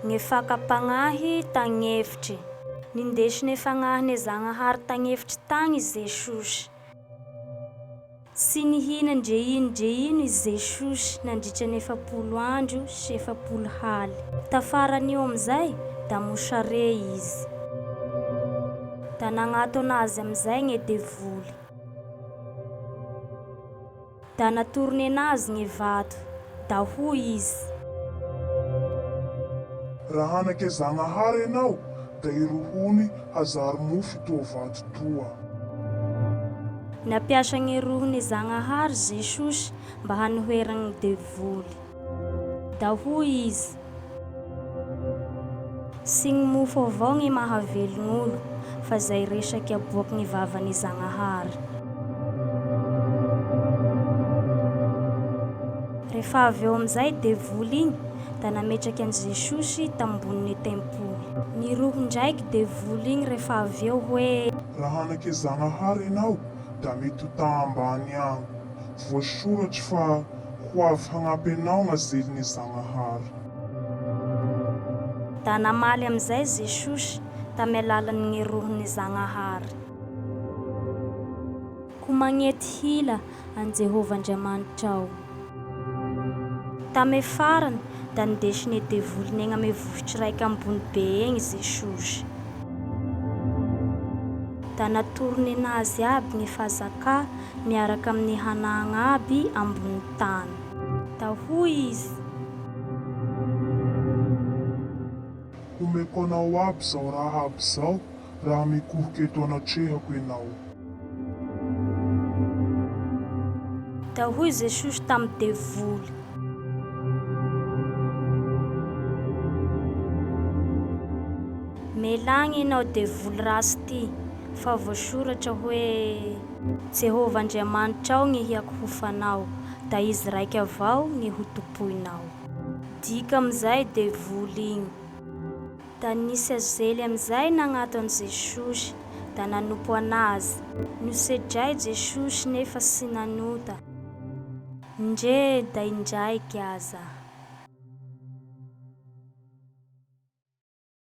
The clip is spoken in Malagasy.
Ny fakapagnahy tagnefitry. Nindesiny fagnahy ny Zagnahary tagnefitry tagny Jesosy. Sy nihina ndre ino i Jesosy nandritra ny 40 andro sy 40 haly. Tafaran'io amizay da mosare izy. Da nagnato anazy amizay ny devoly. Da natorony anazy ny vato. Da hoy izy: raha anake Zagnahary enao, da irohony hazary mofo toa vato toa. Napiasa ny rohony Zagnahary Jesosy mba hanoheragny devoly. Da hoy izy: sy ny mofo avao ny mahavelon'olo, fa zay resaky aboaky ny vavany Zagnahary. Rehefa avy eo amizay devoly igny da nametraky an Jesosy tambonin'ny tempoly. Niroho ndraiky devoly igny rehefa avy eo hoe: raha anake Zagnahary enao, da mitota ambany agny. Voasoratry fa ho avy hagnampy anao gn'azelon'ny Zagnahary. Da namaly amizay Jesosy tamy alalan'ny rohony Zagnahary. Ko magnety hila an Jehovah Andriamanitrao. Tamy farany da nindesiny devoly egny ame vohitry raiky ambony be egny Jesosy. Da natorony anazy aby ny fahazaka miaraka amin'ny hanagna aby ambony tany. Da hoy izy: omeko anao aby zao raha aby zao, raha mikohoky eto anatrehako enao. Da hoy Jesosy tamy devoly: melagny enao devoly rasy ty, fa voasoratra hoe Jehovah Andriamanitrao ny hiako hofanao, da izy raiky avao ny ho tompoinao. Dika amizay devoly igny. Da nisy azely amizay nagnato an Jesosy, da nanompo anazy. Nosedray Jesosy nefa sy nanota. Ndre da indraiky aza.